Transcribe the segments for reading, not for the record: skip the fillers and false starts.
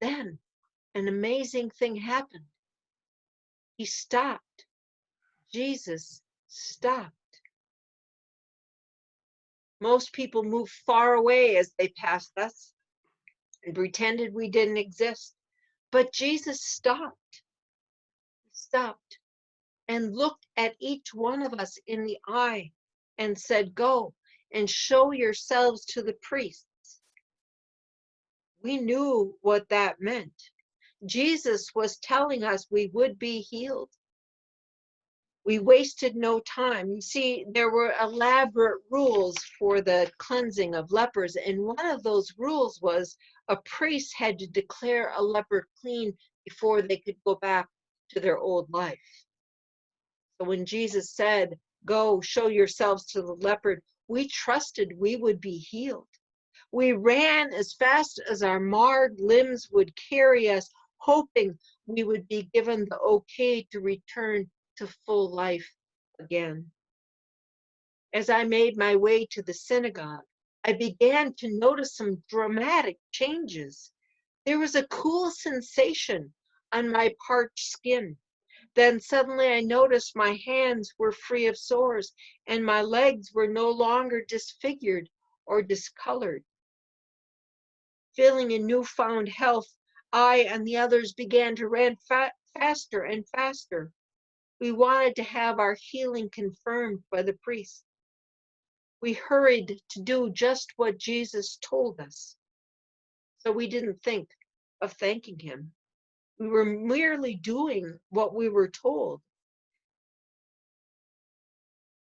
then an amazing thing happened. He stopped. Jesus stopped. Most people moved far away as they passed us and pretended we didn't exist. But Jesus stopped. He stopped and looked at each one of us in the eye and said, "Go and show yourselves to the priests." We knew what that meant. Jesus was telling us we would be healed. We wasted no time. You see, there were elaborate rules for the cleansing of lepers, and one of those rules was a priest had to declare a leper clean before they could go back to their old life. So when Jesus said, "Go, show yourselves to the leper," we trusted we would be healed. We ran as fast as our marred limbs would carry us, hoping we would be given the okay to return to full life again. As I made my way to the synagogue, I began to notice some dramatic changes. There was a cool sensation on my parched skin. Then suddenly I noticed my hands were free of sores and my legs were no longer disfigured or discolored. Feeling a newfound health, I and the others began to run faster and faster. We wanted to have our healing confirmed by the priest. We hurried to do just what Jesus told us. So we didn't think of thanking him. We were merely doing what we were told.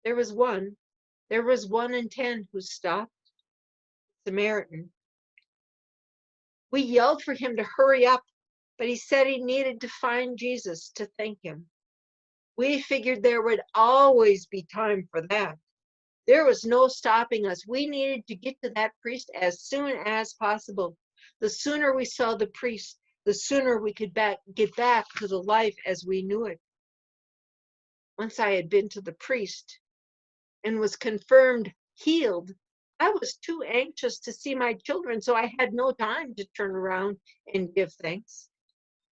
There was one in 10 who stopped, Samaritan. We yelled for him to hurry up, but he said he needed to find Jesus to thank him. We figured there would always be time for that. There was no stopping us. We needed to get to that priest as soon as possible. The sooner we saw the priest, the sooner we could get back to the life as we knew it. Once I had been to the priest and was confirmed healed, I was too anxious to see my children, so I had no time to turn around and give thanks.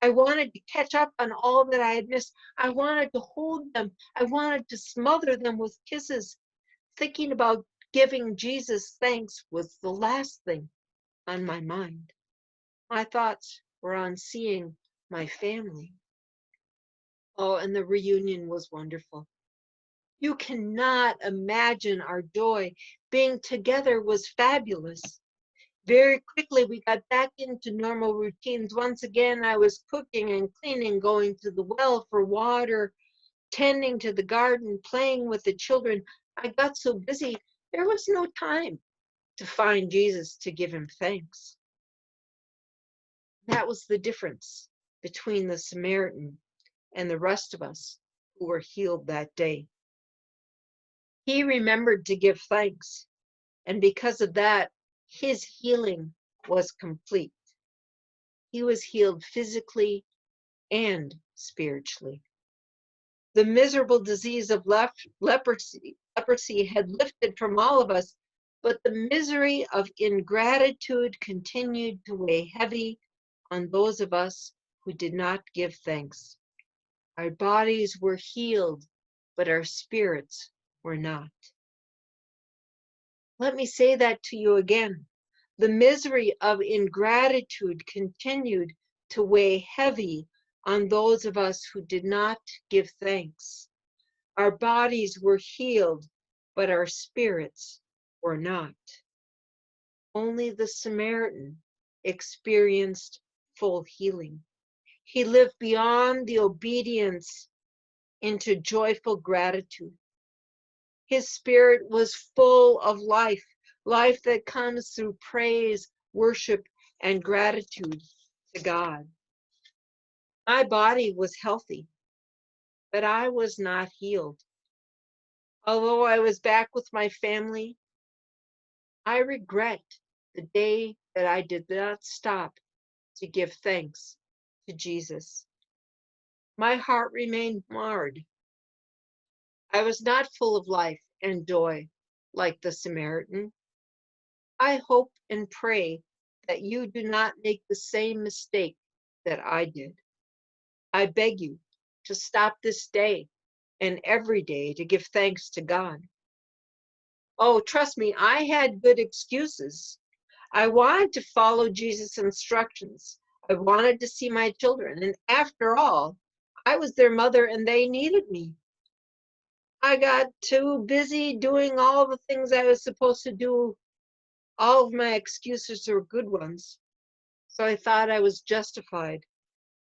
I wanted to catch up on all that I had missed. I wanted to hold them. I wanted to smother them with kisses. Thinking about giving Jesus thanks was the last thing on my mind. My thoughts were on seeing my family. Oh, and the reunion was wonderful. You cannot imagine our joy. Being together was fabulous. Very quickly, we got back into normal routines. Once again, I was cooking and cleaning, going to the well for water, tending to the garden, playing with the children. I got so busy, there was no time to find Jesus to give him thanks. That was the difference between the Samaritan and the rest of us who were healed that day. He remembered to give thanks, and because of that, his healing was complete. He was healed physically and spiritually. The miserable disease of leprosy had lifted from all of us, but the misery of ingratitude continued to weigh heavy on those of us who did not give thanks. Our bodies were healed, but our spirits were not. Let me say that to you again. The misery of ingratitude continued to weigh heavy on those of us who did not give thanks. Our bodies were healed, but our spirits were not. Only the Samaritan experienced full healing. He lived beyond the obedience into joyful gratitude. His spirit was full of life, life that comes through praise, worship, and gratitude to God. My body was healthy, but I was not healed. Although I was back with my family, I regret the day that I did not stop to give thanks to Jesus. My heart remained marred. I was not full of life and joy like the Samaritan. I hope and pray that you do not make the same mistake that I did. I beg you to stop this day and every day to give thanks to God. Oh, trust me, I had good excuses. I wanted to follow Jesus' instructions. I wanted to see my children. And after all, I was their mother and they needed me. I got too busy doing all the things I was supposed to do. All of my excuses were good ones. So I thought I was justified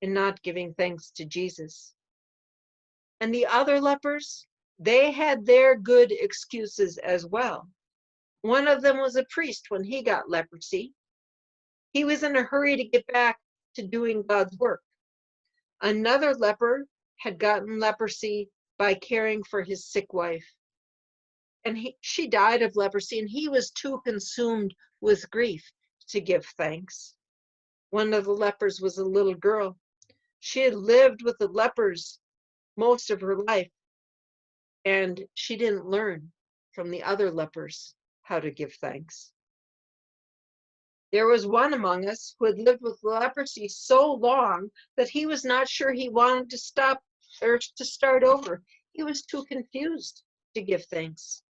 in not giving thanks to Jesus. And the other lepers, they had their good excuses as well. One of them was a priest when he got leprosy. He was in a hurry to get back to doing God's work. Another leper had gotten leprosy by caring for his sick wife. And she died of leprosy, and he was too consumed with grief to give thanks. One of the lepers was a little girl. She had lived with the lepers most of her life, and she didn't learn from the other lepers how to give thanks. There was one among us who had lived with leprosy so long that he was not sure he wanted to stop or to start over. He was too confused to give thanks.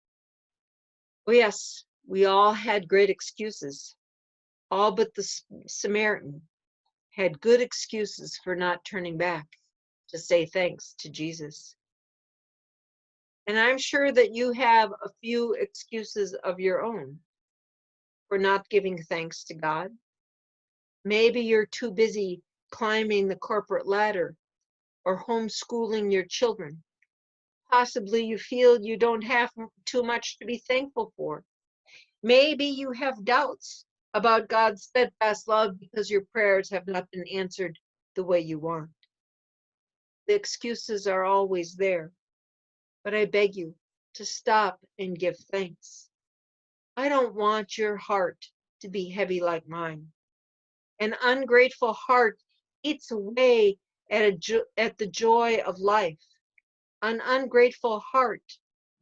Oh, yes, we all had great excuses. All but the Samaritan had good excuses for not turning back to say thanks to Jesus. And I'm sure that you have a few excuses of your own for not giving thanks to God. Maybe you're too busy climbing the corporate ladder or homeschooling your children. Possibly you feel you don't have too much to be thankful for. Maybe you have doubts about God's steadfast love because your prayers have not been answered the way you want. The excuses are always there, but I beg you to stop and give thanks. I don't want your heart to be heavy like mine. An ungrateful heart eats away at the joy of life. An ungrateful heart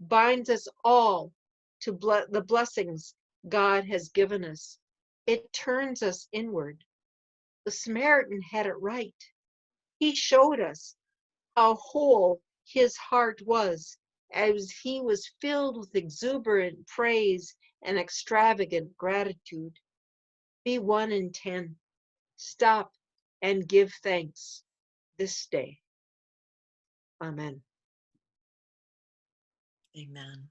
binds us all to the blessings God has given us. It turns us inward. The Samaritan had it right. He showed us how whole his heart was as he was filled with exuberant praise and extravagant gratitude. Be 1 in 10. Stop and give thanks this day. Amen. Amen.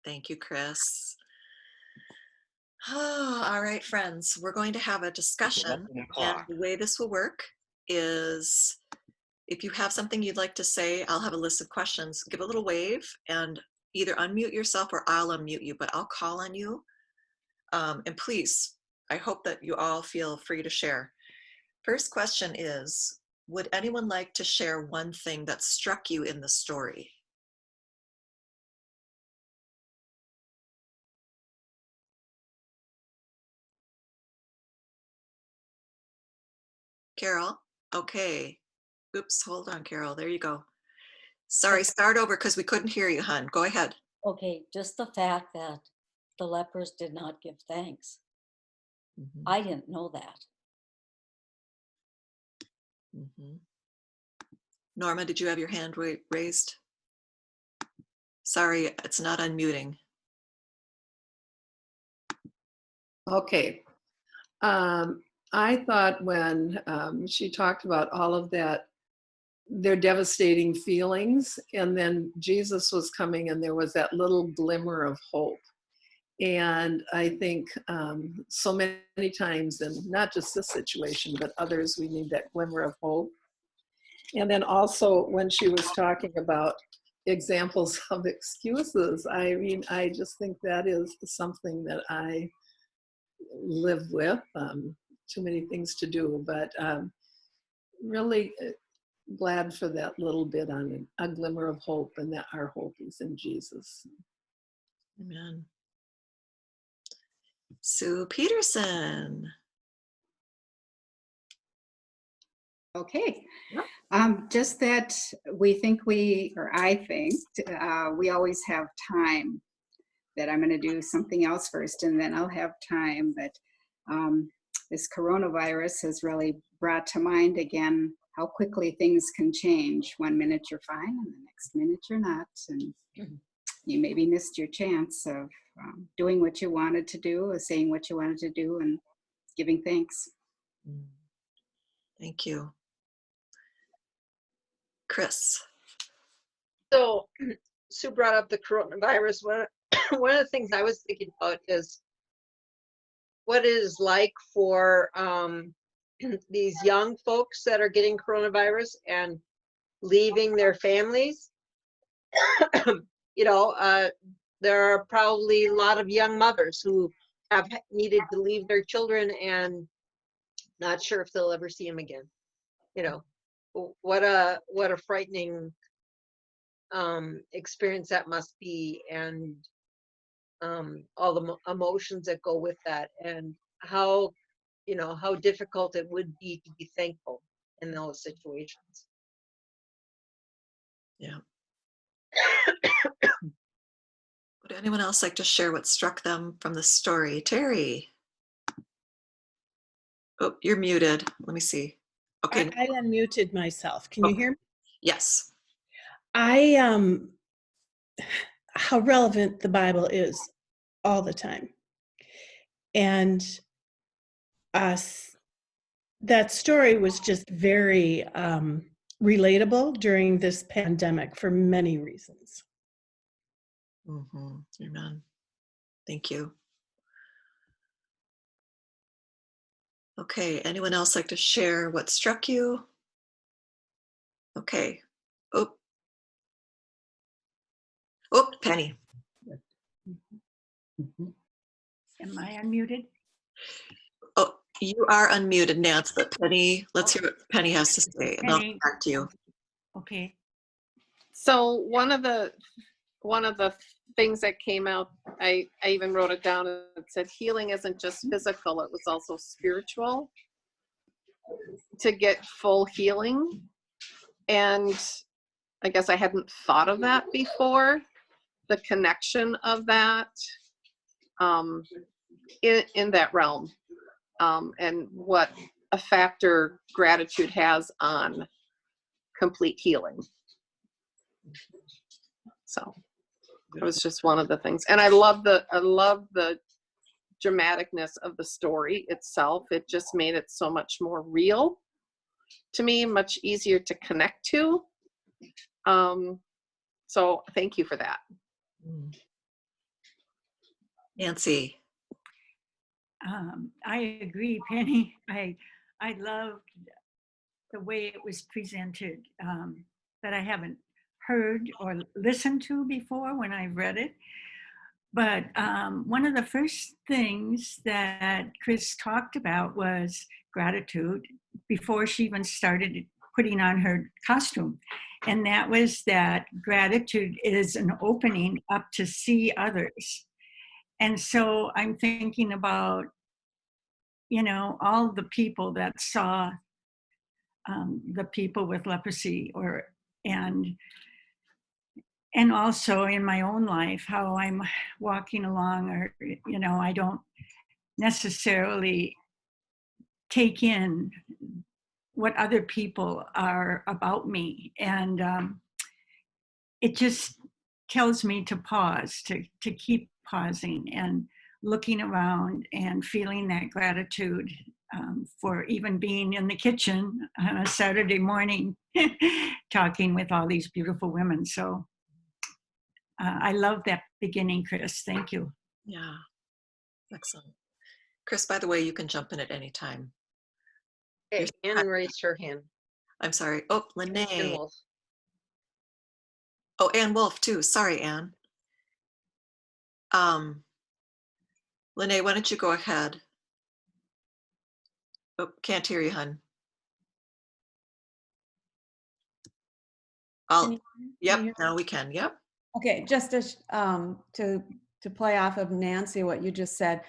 Thank you, Kris. Oh, all right, friends, we're going to have a discussion. And the way this will work is if you have something you'd like to say, I'll have a list of questions. Give a little wave and either unmute yourself or I'll unmute you, but I'll call on you. And please, I hope that you all feel free to share. First question is, would anyone like to share one thing that struck you in the story? Carol? Okay. Oops, hold on, Carol. There you go. Sorry, start over because we couldn't hear you, hon. Go ahead. Okay, just the fact that the lepers did not give thanks. Mm-hmm. I didn't know that. Mm-hmm. Norma, did you have your hand raised? Sorry, it's not unmuting. Okay. I thought when she talked about all of that, their devastating feelings, and then Jesus was coming and there was that little glimmer of hope. And I think so many times, and not just this situation, but others, we need that glimmer of hope. And then also when she was talking about examples of excuses, I mean, I just think that is something that I live with. Too many things to do, but really glad for that little bit on a glimmer of hope, and that our hope is in Jesus. Amen. Sue Peterson. Okay. Just that I think we always have time, that I'm going to do something else first and then I'll have time. But this coronavirus has really brought to mind again how quickly things can change. 1 minute you're fine and the next minute you're not. And you maybe missed your chance of doing what you wanted to do, or saying what you wanted to do, and giving thanks. Thank you. Kris. So Sue brought up the coronavirus. One of the things I was thinking about is what it is like for these young folks that are getting coronavirus and leaving their families. You know, there are probably a lot of young mothers who have needed to leave their children and not sure if they'll ever see them again. You know, what a frightening experience that must be, and all the emotions that go with that, and how, you know, how difficult it would be to be thankful in those situations. Yeah. Would anyone else like to share what struck them from the story? Terry. Oh, you're muted. Let me see. Okay. I unmuted myself. Can you hear me? Yes. How relevant the Bible is all the time. And that story was just very relatable during this pandemic for many reasons. Amen. Thank you. Okay, anyone else like to share what struck you? Okay. Oh, Penny. Am I unmuted? Oh, you are unmuted, Nance, but Penny, let's hear what Penny has to say, and I'll Penny. come back to you. Okay. So one of the things that came out, I even wrote it down. It said healing isn't just physical; it was also spiritual. To get full healing, and I guess I hadn't thought of that before. The connection of that in that realm, and what a factor gratitude has on complete healing. So it was just one of the things, and I love the dramaticness of the story itself. It just made it so much more real to me, much easier to connect to. So thank you for that. Nancy. I agree, Penny. I loved the way it was presented, that I haven't heard or listened to before when I read it. But one of the first things that Kris talked about was gratitude before she even started putting on her costume. And that was that gratitude is an opening up to see others. And so I'm thinking about, you know, all the people that saw the people with leprosy, and also in my own life, how I'm walking along, or, you know, I don't necessarily take in what other people are about me. And it just tells me to pause, to keep pausing and looking around and feeling that gratitude for even being in the kitchen on a Saturday morning, talking with all these beautiful women. So I love that beginning, Kris. Thank you. Yeah, excellent. Kris, by the way, you can jump in at any time. Okay, Anne raised her hand. I'm sorry. Oh, Lene. Ann Wolf. Oh, Ann Wolf too. Sorry, Ann. Lene, why don't you go ahead? Oh, can't hear you, hun. Yep, now we can. Yep. Okay, just to play off of Nancy, what you just said,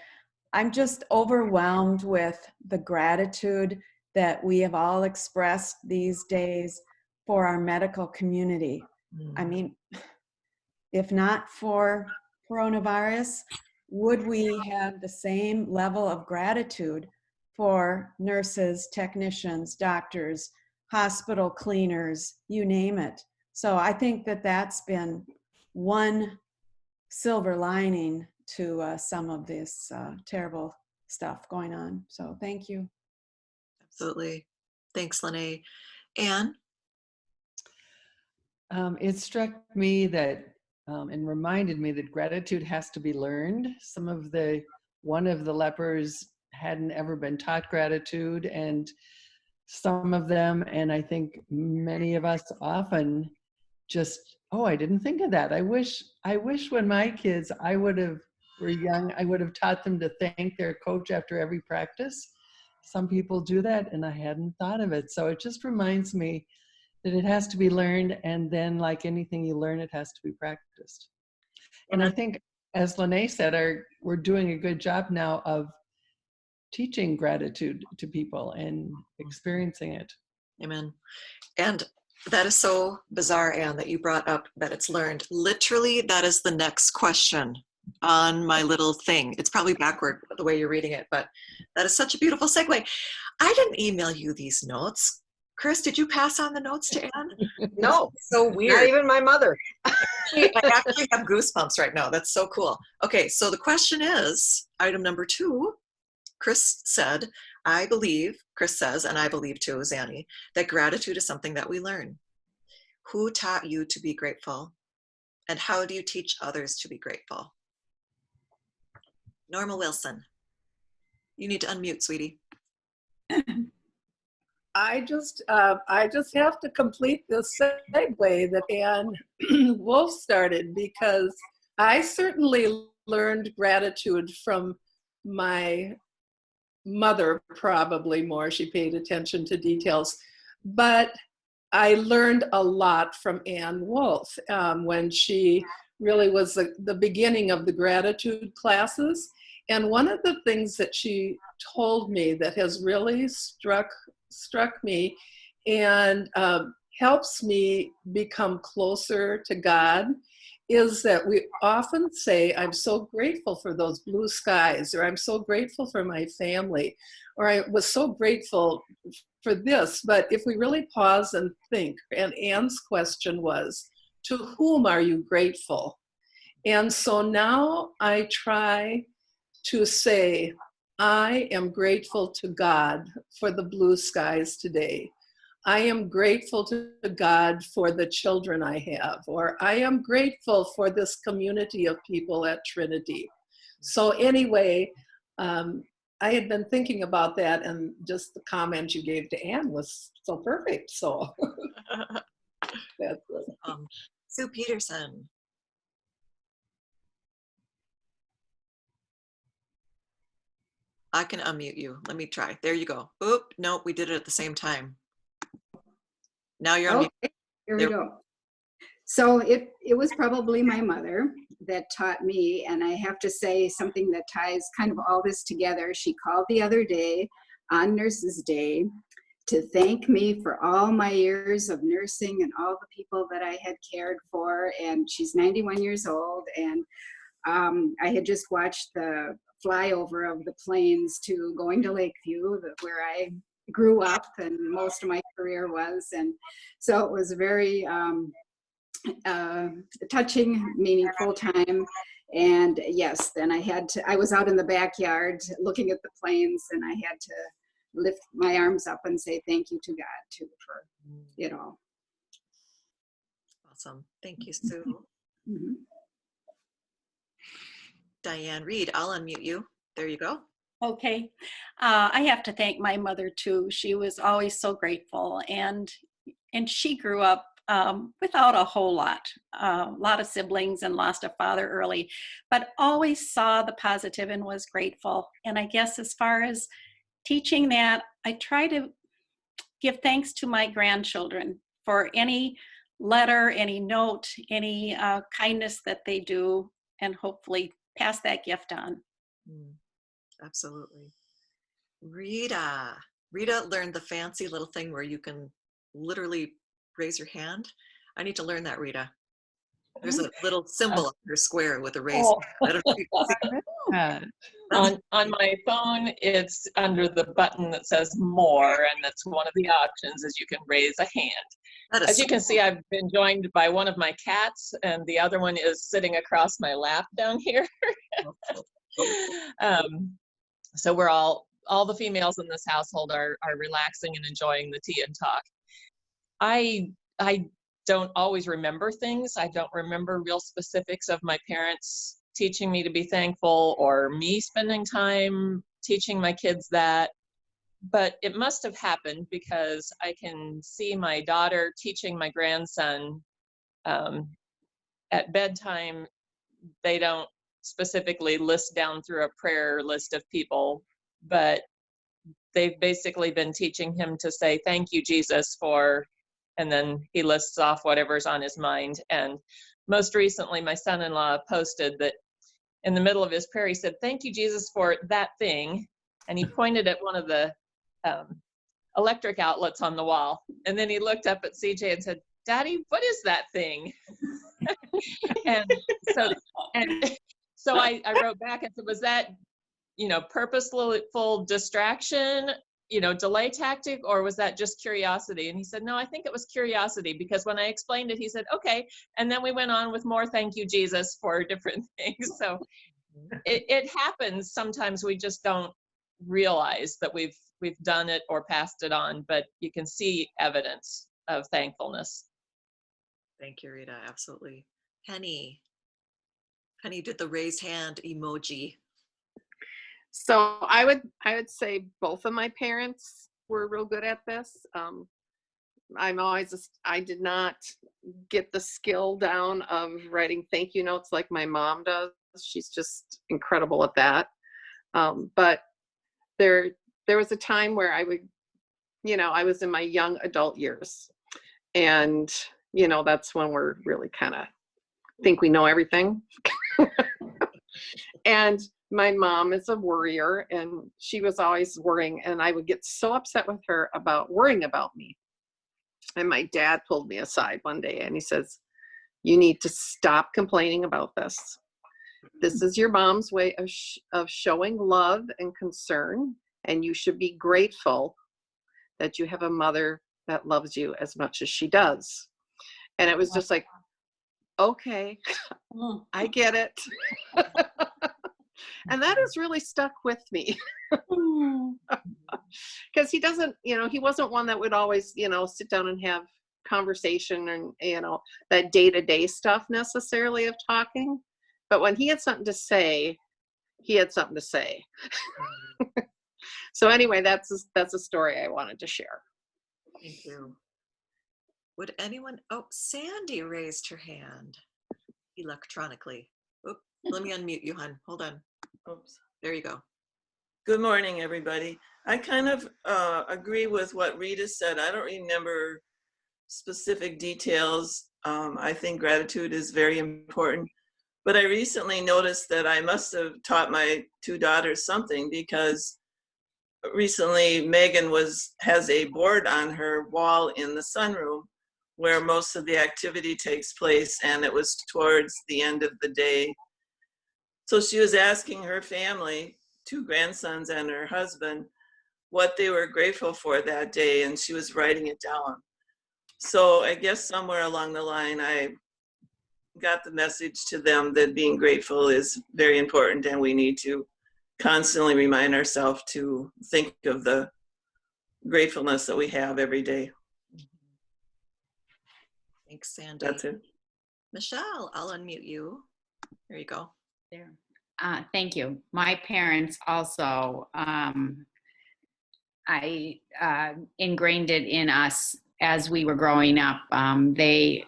I'm just overwhelmed with the gratitude that we have all expressed these days for our medical community. I mean, if not for coronavirus, would we have the same level of gratitude for nurses, technicians, doctors, hospital cleaners, you name it. So I think that that's been one silver lining to some of this terrible stuff going on. So thank you. Absolutely. Thanks, Lene. Anne? It struck me that and reminded me that gratitude has to be learned. One of the lepers hadn't ever been taught gratitude, and some of them, and I think many of us often just, oh, I didn't think of that. I wish when my kids were young, I would have taught them to thank their coach after every practice. Some people do that, and I hadn't thought of it. So it just reminds me that it has to be learned, and then like anything you learn, it has to be practiced. And I think, as Lene said, we're doing a good job now of teaching gratitude to people and experiencing it. Amen. And that is so bizarre, Anne, that you brought up that it's learned. Literally, that is the next question on my little thing. It's probably backward the way you're reading it, but that is such a beautiful segue. I didn't email you these notes. Kris, did you pass on the notes to Anne? No, So weird. not even my mother. I actually have goosebumps right now. That's so cool. Okay, so the question is, item number 2, Kris said, Kris says, and I believe too, Zanny, that gratitude is something that we learn. Who taught you to be grateful? And how do you teach others to be grateful? Norma Wilson, you need to unmute, sweetie. I just have to complete the segue that Ann Wolf started, because I certainly learned gratitude from my mother, probably more. She paid attention to details. But I learned a lot from Ann Wolf when she really was the beginning of the gratitude classes. And one of the things that she told me that has really struck me and helps me become closer to God is that we often say, I'm so grateful for those blue skies, or I'm so grateful for my family, or I was so grateful for this. But if we really pause and think, and Anne's question was, to whom are you grateful? And so now I try to say, I am grateful to God for the blue skies today. I am grateful to God for the children I have, or I am grateful for this community of people at Trinity. So anyway, I had been thinking about that, and just the comment you gave to Anne was so perfect. So that's it. Sue Peterson. I can unmute you. Let me try. There you go. Oop, nope, we did it at the same time. Now you're on. Okay, here we go. So it was probably my mother that taught me, and I have to say something that ties kind of all this together. She called the other day on Nurses Day to thank me for all my years of nursing and all the people that I had cared for. And she's 91 years old, and I had just watched the flyover of the planes to going to Lakeview, where I grew up and most of my career was. And so it was a very touching, meaningful time. And yes, then I was out in the backyard looking at the planes, and I had to lift my arms up and say thank you to God too for it all. Awesome. Thank you, Sue. Mm-hmm. Diane Reed, I'll unmute you. There you go. Okay. I have to thank my mother too. She was always so grateful, and she grew up without a whole lot of siblings, and lost a father early, but always saw the positive and was grateful. And I guess as far as teaching that, I try to give thanks to my grandchildren for any letter, any note, any kindness that they do, and hopefully pass that gift on. Absolutely. Rita learned the fancy little thing where you can literally raise your hand. I need to learn that, Rita. There's a little symbol on your square with a raise. I don't know if you can see Yeah. On my phone, it's under the button that says more, and that's one of the options is you can raise a hand. That is As you can see, I've been joined by one of my cats, and the other one is sitting across my lap down here. So we're all the females in this household are relaxing and enjoying the tea and talk. I don't always remember things. I don't remember real specifics of my parents teaching me to be thankful or me spending time teaching my kids that. But it must have happened because I can see my daughter teaching my grandson at bedtime. They don't specifically list down through a prayer list of people, but they've basically been teaching him to say, thank you, Jesus, for, and then he lists off whatever's on his mind. And most recently, my son-in-law posted that in the middle of his prayer, he said, thank you, Jesus, for that thing. And he pointed at one of the electric outlets on the wall. And then he looked up at CJ and said, Daddy, what is that thing? and so I wrote back and said, was that, purposeful distraction, delay tactic, or was that just curiosity? And he said, no, I think it was curiosity, because when I explained it, he said, okay. And then we went on with more thank you, Jesus, for different things. So it happens. Sometimes we just don't realize that we've done it or passed it on, but you can see evidence of thankfulness. Thank you, Rita. Absolutely. Penny did the raised hand emoji. So I would say both of my parents were real good at this. I did not get the skill down of writing thank you notes like my mom does. She's just incredible at that. But there was a time where I would, I was in my young adult years, and that's when we're really kind of think we know everything. And my mom is a worrier, and she was always worrying, and I would get so upset with her about worrying about me. And my dad pulled me aside one day and he says, you need to stop complaining about this. This is your mom's way of showing love and concern, and you should be grateful that you have a mother that loves you as much as she does. And it was just like, okay, I get it. And that has really stuck with me. Because he doesn't, he wasn't one that would always, sit down and have conversation and, that day-to-day stuff necessarily of talking. But when he had something to say, he had something to say. So anyway, that's a story I wanted to share. Thank you. Would anyone, Sandy raised her hand electronically. Oops, let me unmute you, hon. Hold on. Oops, there you go. Good morning, everybody. I kind of agree with what Rita said. I don't remember specific details. I think gratitude is very important. But I recently noticed that I must have taught my two daughters something, because recently Megan has a board on her wall in the sunroom where most of the activity takes place, and it was towards the end of the day. So she was asking her family, two grandsons and her husband, what they were grateful for that day, and she was writing it down. So I guess somewhere along the line, I got the message to them that being grateful is very important, and we need to constantly remind ourselves to think of the gratefulness that we have every day. Thanks, Sandy. That's it. Michelle, I'll unmute you. There you go. There. Thank you. My parents also, I ingrained it in us as we were growing up. They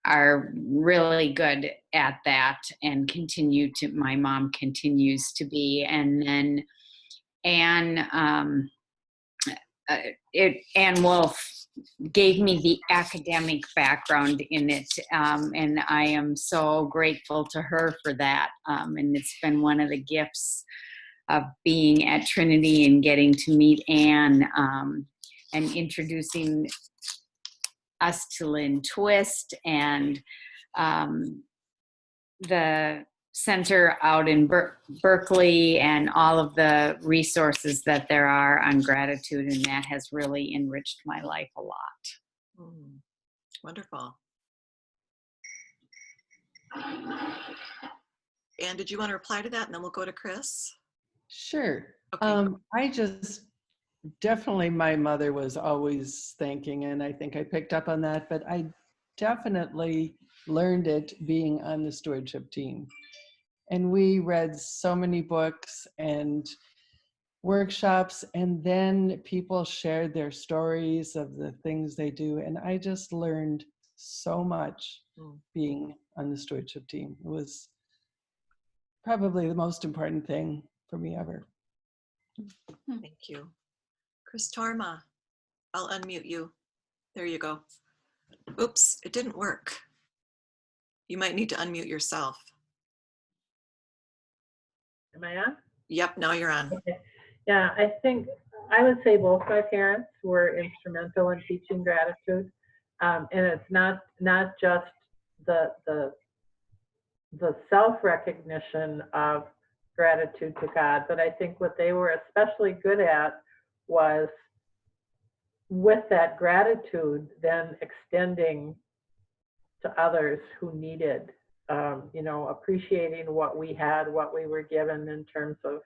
are really good at that and my mom continues to be. And then Ann Wolf gave me the academic background in it, and I am so grateful to her for that. And it's been one of the gifts of being at Trinity and getting to meet Ann and introducing us to Lynn Twist and the center out in Berkeley and all of the resources that there are on gratitude, and that has really enriched my life a lot. Wonderful. Anne, did you want to reply to that, and then we'll go to Kris? Sure. Okay. I just definitely, my mother was always thanking, and I think I picked up on that, but I definitely learned it being on the stewardship team. And we read so many books and workshops, and then people shared their stories of the things they do. And I just learned so much being on the stewardship team. It was probably the most important thing for me ever. Thank you. Kris Torma, I'll unmute you. There you go. Oops, it didn't work. You might need to unmute yourself. Am I on? Yep, now you're on. Okay. Yeah, I think I would say both my parents were instrumental in teaching gratitude. And it's not just the self-recognition of gratitude to God, but I think what they were especially good at was, with that gratitude, then extending to others who needed, appreciating what we had, what we were given in terms of,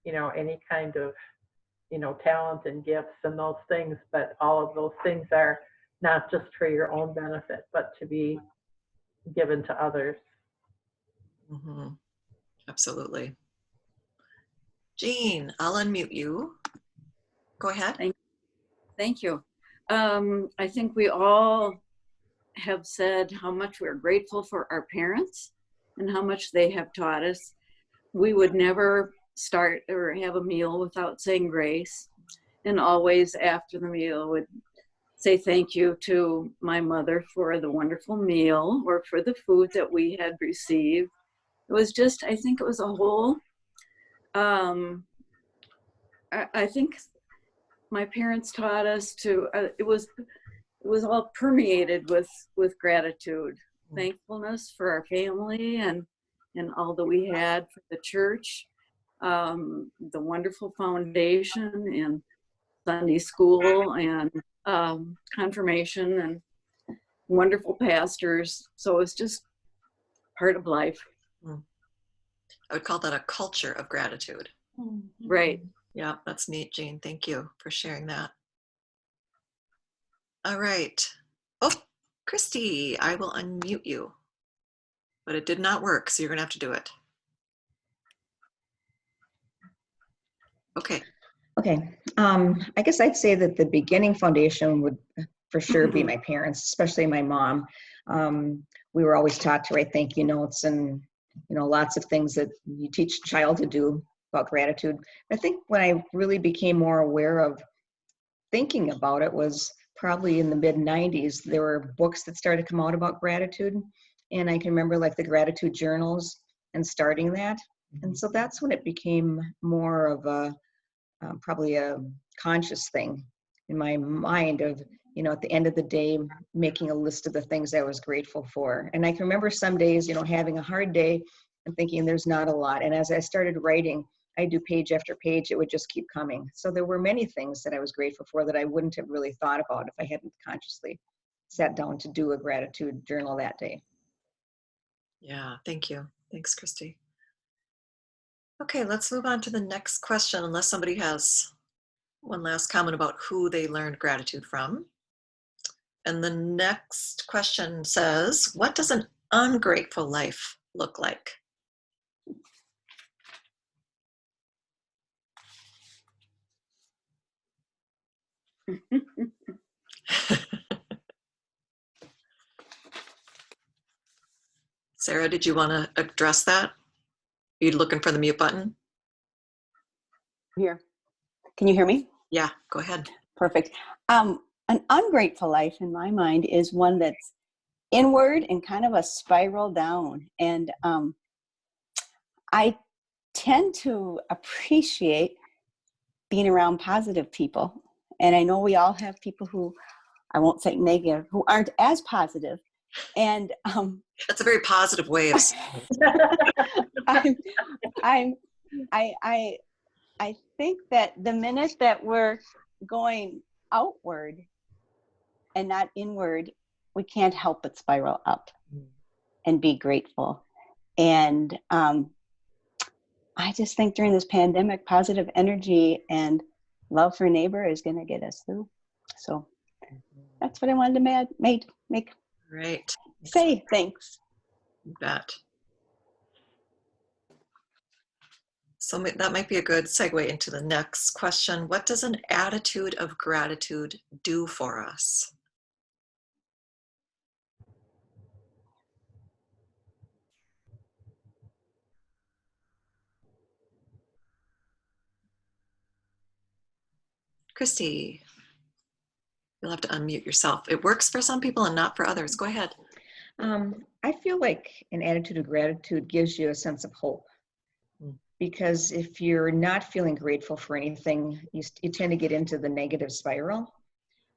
any kind of, talent and gifts and those things. But all of those things are not just for your own benefit, but to be given to others. Mm-hmm. Absolutely. Jean, I'll unmute you. Go ahead. Thank you. I think we all have said how much we're grateful for our parents and how much they have taught us. We would never start or have a meal without saying grace, and always after the meal would say thank you to my mother for the wonderful meal or for the food that we had received. It was just, I think it was a whole, I think my parents taught us to, it was all permeated with gratitude, thankfulness for our family and all that we had for the church, the wonderful foundation and Sunday school and confirmation and wonderful pastors. So it's just part of life. I would call that a culture of gratitude. Right. Yeah, that's neat, Jean. Thank you for sharing that. All right. Oh, Christy, I will unmute you. But it did not work, so you're going to have to do it. Okay. Okay. I guess I'd say that the beginning foundation would for sure be my parents, especially my mom. We were always taught to write thank you notes and, lots of things that you teach a child to do about gratitude. I think when I really became more aware of thinking about it was probably in the mid-90s. There were books that started to come out about gratitude. And I can remember like the gratitude journals and starting that. And so that's when it became more of a, probably a conscious thing in my mind of, at the end of the day, making a list of the things I was grateful for. And I can remember some days, having a hard day and thinking there's not a lot. And as I started writing, I do page after page, it would just keep coming. So there were many things that I was grateful for that I wouldn't have really thought about if I hadn't consciously sat down to do a gratitude journal that day. Yeah, thank you. Thanks, Christy. Okay, let's move on to the next question, unless somebody has one last comment about who they learned gratitude from. And the next question says, what does an ungrateful life look like? Sarah, did you want to address that? Are you looking for the mute button? Here. Can you hear me? Yeah, go ahead. Perfect. An ungrateful life in my mind is one that's inward and kind of a spiral down. And I tend to appreciate being around positive people. And I know we all have people who, I won't say negative, who aren't as positive, And That's a very positive way of saying it. I think that the minute that we're going outward and not inward, we can't help but spiral up and be grateful. And I just think during this pandemic, positive energy and love for neighbor is going to get us through. So that's what I wanted to make. Great. Say thanks. You bet. So that might be a good segue into the next question. What does an attitude of gratitude do for us? Christy, you'll have to unmute yourself. It works for some people and not for others. Go ahead. I feel like an attitude of gratitude gives you a sense of hope. Because if you're not feeling grateful for anything, you tend to get into the negative spiral.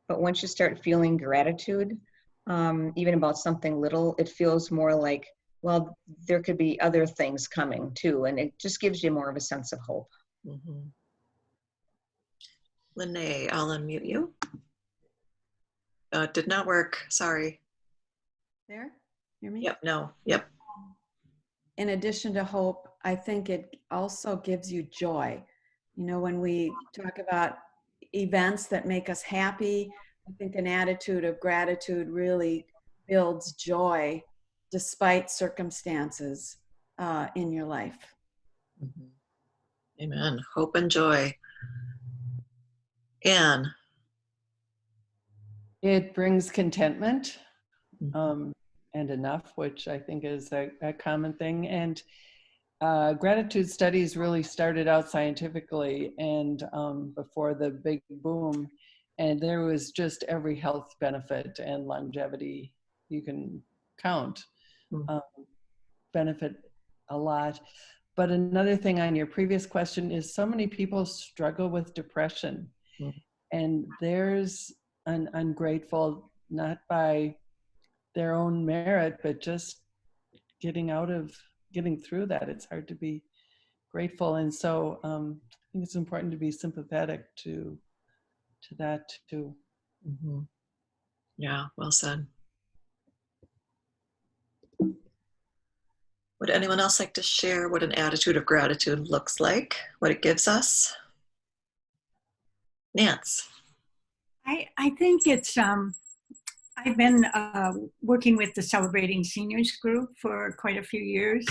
But once you start feeling gratitude, even about something little, it feels more like, well, there could be other things coming too. And it just gives you more of a sense of hope. Mm-hmm. Lene, I'll unmute you. It did not work. Sorry. There? Hear me? Yep, no. Yep. In addition to hope, I think it also gives you joy. You know, when we talk about events that make us happy, I think an attitude of gratitude really builds joy despite circumstances in your life. Mm-hmm. Amen. Hope and joy. Anne. It brings contentment and enough, which I think is a common thing. And gratitude studies really started out scientifically and before the big boom. And there was just every health benefit and longevity you can count benefit a lot. But another thing on your previous question is so many people struggle with depression. And there's an ungrateful, not by their own merit, but just getting through that. It's hard to be grateful. And so I think it's important to be sympathetic to that too. Mm-hmm. Yeah, well said. Would anyone else like to share what an attitude of gratitude looks like, what it gives us? Nance. I think it's, I've been working with the Celebrating Seniors group for quite a few years.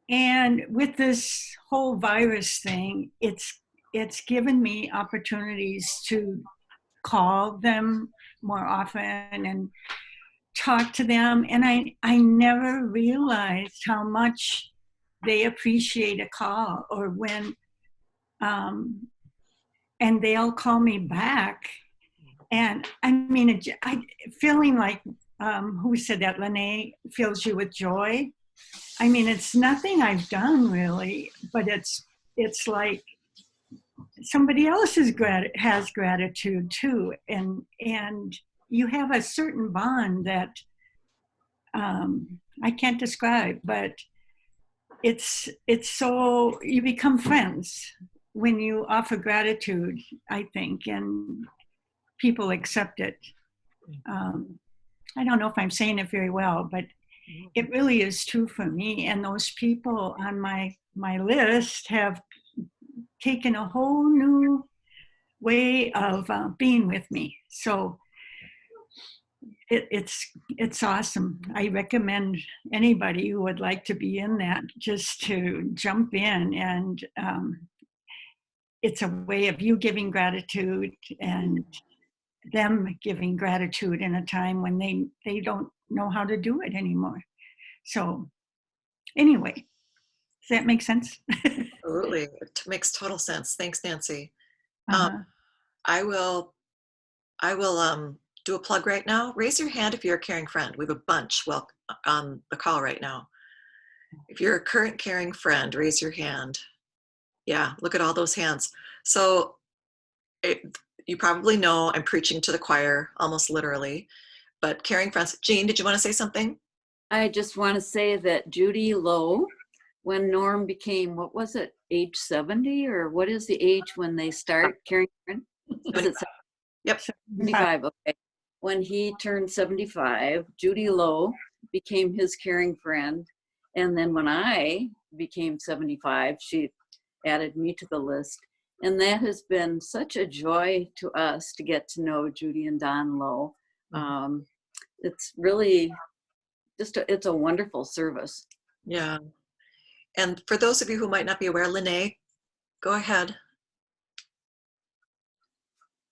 And with this whole virus thing, it's given me opportunities to call them more often and talk to them. And I never realized how much they appreciate a call or when, and they'll call me back. And I mean, feeling like, who said that? Lene fills you with joy. I mean, it's nothing I've done really, but it's like somebody else has gratitude too, and you have a certain bond that I can't describe, but it's so you become friends when you offer gratitude, I think, and people accept it. I don't know if I'm saying it very well, but it really is true for me. And those people on my list have taken a whole new way of being with me. So it's awesome. I recommend anybody who would like to be in that just to jump in, and it's a way of you giving gratitude and them giving gratitude in a time when they don't know how to do it anymore. So anyway, does that make sense? Absolutely. It makes total sense. Thanks, Nancy. I will do a plug right now. Raise your hand if you're a caring friend. We have a bunch on the call right now. If you're a current caring friend, raise your hand. Yeah, look at all those hands. So you probably know I'm preaching to the choir, almost literally, But caring friends. Jean, did you want to say something? I just want to say that Judy Lowe, when Norm became, what was it, age 70, or what is the age when they start caring friends? Is it Yep. 75? Okay. When he turned 75, Judy Lowe became his caring friend. And then when I became 75, she added me to the list. And that has been such a joy to us to get to know Judy and Don Lowe. It's really just, it's a wonderful service. Yeah. And for those of you who might not be aware, Lene, go ahead.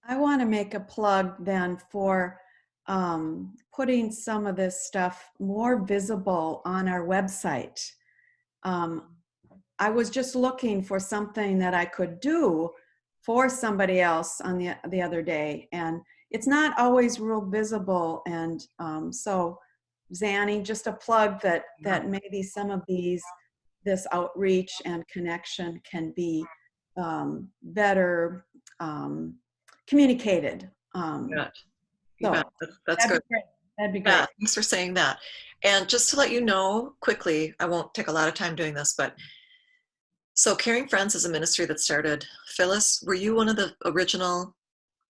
I want to make a plug then for putting some of this stuff more visible on our website. I was just looking for something that I could do for somebody else on the other day, and it's not always real visible. And so, Zanny, just a plug that maybe some of this outreach and connection can be better communicated. That's good. That'd be great. Yeah, thanks for saying that. And just to let you know quickly, I won't take a lot of time doing this, but so Caring Friends is a ministry that started. Phyllis, were you one of the original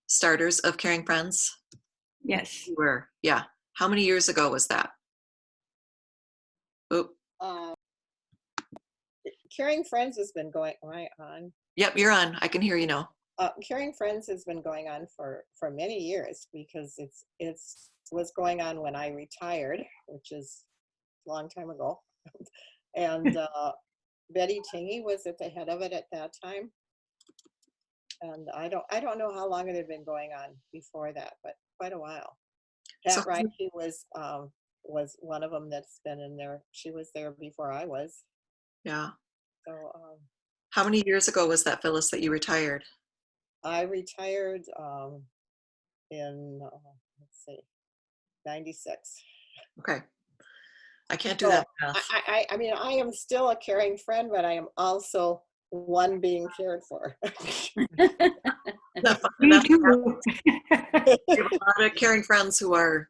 starters of Caring Friends? Yes. You were, yeah. How many years ago was that? Oop. Caring Friends has been going, am I on? Yep, you're on. I can hear you now. Caring Friends has been going on for many years, because it was going on when I retired, which is a long time ago. And Betty Tingy was at the head of it at that time. And I don't know how long it had been going on before that, but quite a while. Pat Reicke was one of them that's been in there. She was there before I was. Yeah. So how many years ago was that, Phyllis, that you retired? I retired in let's see, 96. Okay. I can't do that math. I mean, I am still a caring friend, but I am also one being cared for. Me too. We have a lot of caring friends who are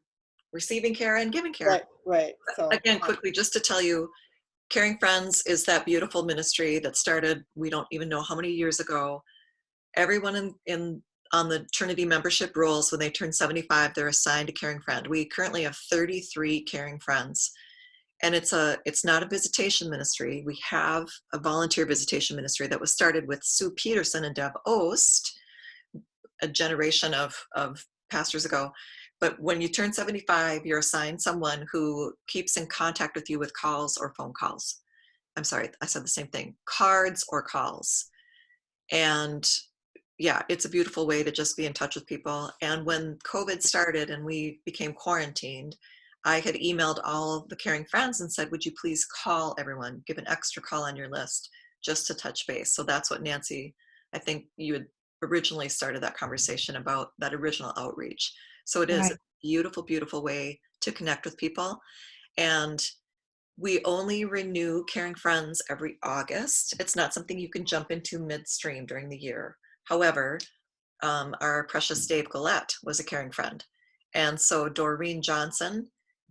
receiving care and giving care. Right. So again, quickly, just to tell you, Caring Friends is that beautiful ministry that started, we don't even know how many years ago. Everyone on the Trinity membership rolls, when they turn 75, they're assigned a caring friend. We currently have 33 caring friends. And it's not a visitation ministry. We have a volunteer visitation ministry that was started with Sue Peterson and Deb Ost a generation of pastors ago. But when you turn 75, you're assigned someone who keeps in contact with you with calls or phone calls. I'm sorry, I said the same thing, cards or calls. And yeah, it's a beautiful way to just be in touch with people. And when COVID started and we became quarantined, I had emailed all the caring friends and said, would you please call everyone, give an extra call on your list just to touch base. So that's what Nancy, I think you had originally started that conversation about, that original outreach. So it is a beautiful, beautiful way to connect with people. And we only renew Caring Friends every August. It's not something you can jump into midstream during the year. However, our precious Dave Gillette was a caring friend. And so Doreen Johnson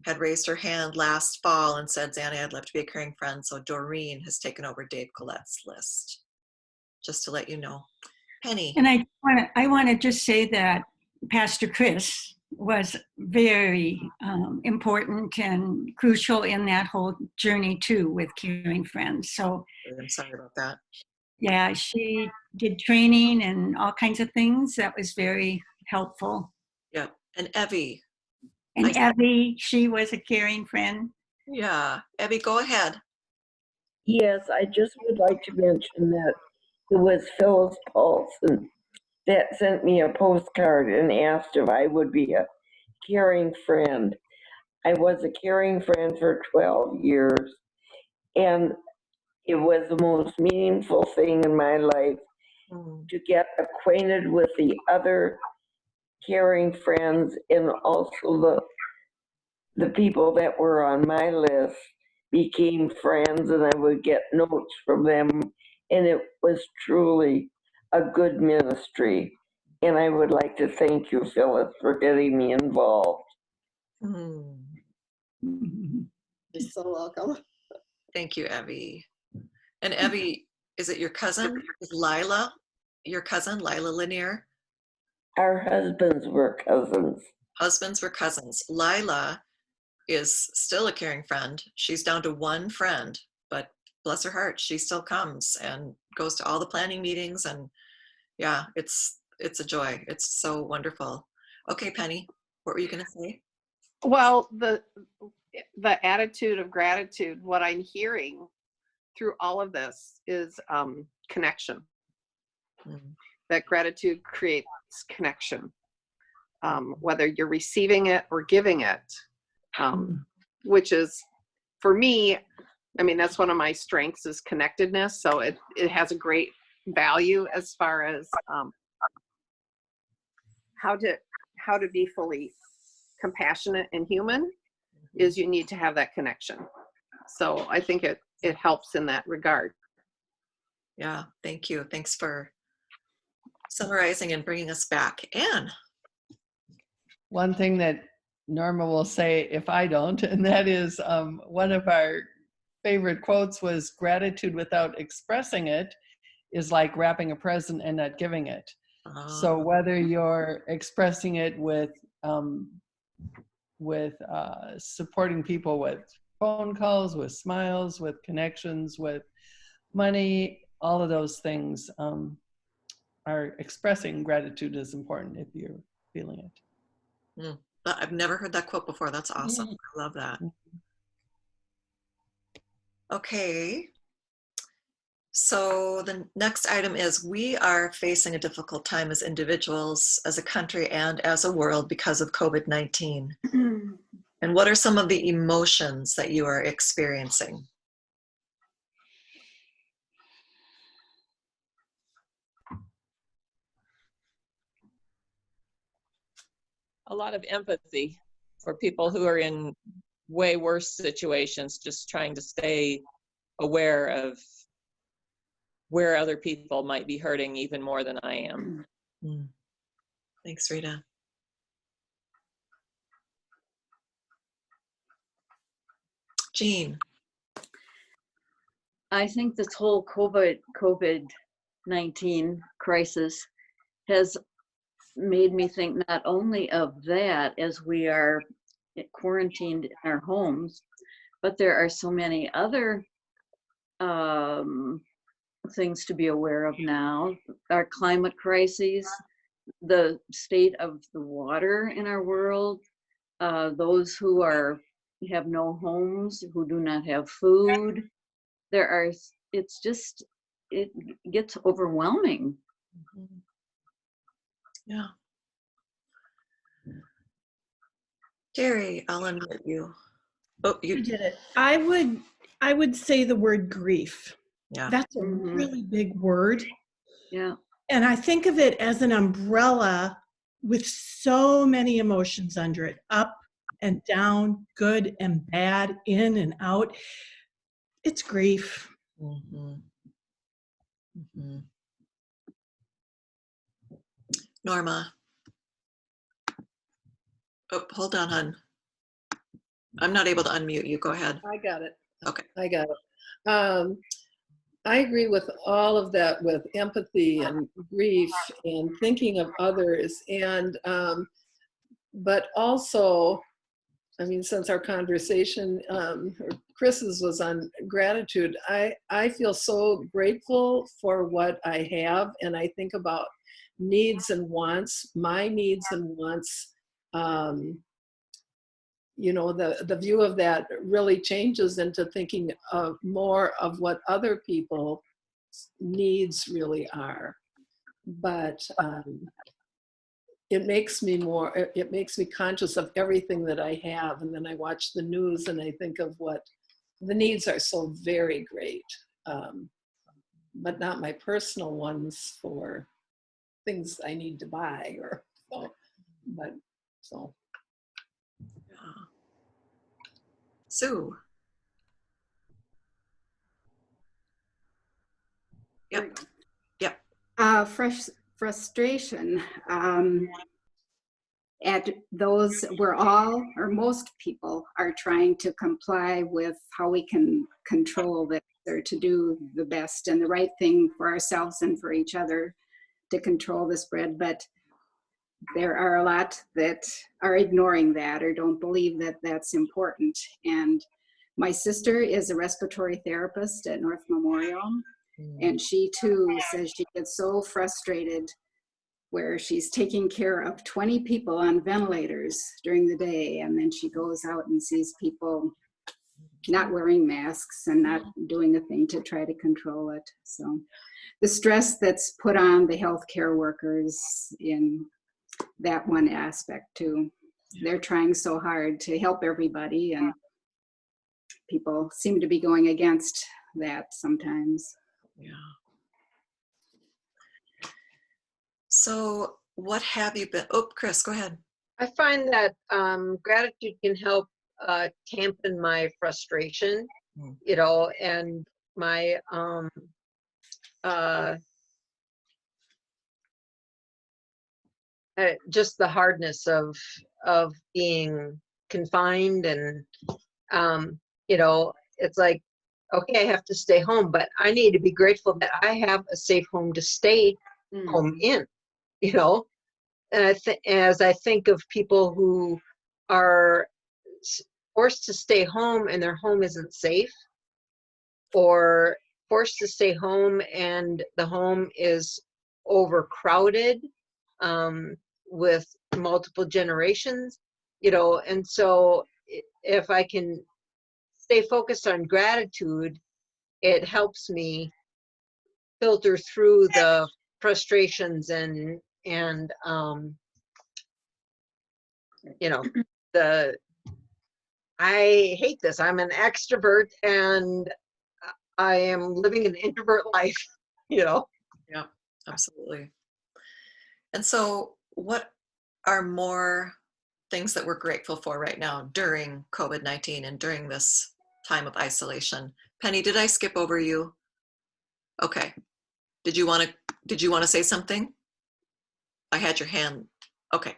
had raised her hand last fall and said, Zanny, I'd love to be a caring friend. So Doreen has taken over Dave Gillette's list, just to let you know. Penny. And I want to just say that Pastor Kris was very important and crucial in that whole journey too with Caring Friends. So I'm sorry about that. Yeah, she did training and all kinds of things. That was very helpful. Yeah, and Evie. And Evie, she was a caring friend. Yeah, Evie, go ahead. Yes, I just would like to mention that it was Phyllis Paulson that sent me a postcard and asked if I would be a caring friend. I was a caring friend for 12 years, and it was the most meaningful thing in my life to get acquainted with the other caring friends, and also the people that were on my list became friends, and I would get notes from them, and it was truly a good ministry. And I would like to thank you, Phyllis, for getting me involved. Mm. You're so welcome. Thank you, Evie. And Evie, is it your cousin? Is Lila your cousin, Lila Lanier? Our husbands were cousins. Husbands were cousins. Lila is still a caring friend. She's down to one friend, but bless her heart, she still comes and goes to all the planning meetings. And yeah, it's a joy. It's so wonderful. Okay, Penny, what were you going to say? Well, the attitude of gratitude, what I'm hearing through all of this is connection. That gratitude creates connection, whether you're receiving it or giving it, which is, for me, I mean, that's one of my strengths is connectedness. So it has a great value as far as how to be fully compassionate and human is you need to have that connection. So I think it helps in that regard. Yeah, thank you. Thanks for summarizing and bringing us back. Anne. One thing that Norma will say if I don't, and that is one of our favorite quotes was, gratitude without expressing it is like wrapping a present and not giving it. So whether you're expressing it with supporting people with phone calls, with smiles, with connections, with money, all of those things are expressing gratitude is important if you're feeling it. I've never heard that quote before. That's awesome. I love that. Okay. So the next item is, we are facing a difficult time as individuals, as a country, and as a world because of COVID-19. And what are some of the emotions that you are experiencing? A lot of empathy for people who are in way worse situations, just trying to stay aware of where other people might be hurting even more than I am. Thanks, Rita. Jean. I think this whole COVID-19 crisis has made me think not only of that as we are quarantined in our homes, but there are so many other things to be aware of now. Our climate crises, the state of the water in our world, those who have no homes, who do not have food. It gets overwhelming. Yeah. Jerry, I'll unmute you. Oh, you did it. I would say the word grief. Yeah. That's a really big word. Yeah. And I think of it as an umbrella with so many emotions under it, up and down, good and bad, in and out. It's grief. Norma. Oh, hold on, hon. I'm not able to unmute you. Go ahead. I got it. Okay. I got it. I agree with all of that, with empathy and grief and thinking of others. And, but also, I mean, since our conversation, Kris's was on gratitude, I feel so grateful for what I have. And I think about needs and wants, my needs and wants. You know, the view of that really changes into thinking of more of what other people's needs really are. But it makes me conscious of everything that I have. And then I watch the news and I think of what the needs are so very great, but not my personal ones for things I need to buy or so. But so. Sue. Yep. Yep. Frustration. at those, we're all, or most people are trying to comply with how we can control this, or to do the best and the right thing for ourselves and for each other to control the spread. But there are a lot that are ignoring that or don't believe that that's important. And my sister is a respiratory therapist at North Memorial, and she too says she gets so frustrated where she's taking care of 20 people on ventilators during the day, and then she goes out and sees people not wearing masks and not doing a thing to try to control it. So the stress that's put on the healthcare workers in that one aspect too. They're trying so hard to help everybody, and people seem to be going against that sometimes. Yeah. So what have you been, oh, Kris, go ahead. I find that gratitude can help dampen my frustration, you know, and my just the hardness of being confined, and you know, it's like, okay, I have to stay home, but I need to be grateful that I have a safe home to stay home in, you know. And as I think of people who are forced to stay home and their home isn't safe, or forced to stay home and the home is overcrowded with multiple generations, you know. And so if I can stay focused on gratitude, it helps me filter through the frustrations and you know, I hate this. I'm an extrovert and I am living an introvert life, you know? Yeah, absolutely. And so what are more things that we're grateful for right now during COVID-19 and during this time of isolation? Penny, did I skip over you? Okay. Did you want to say something? I had your hand. Okay.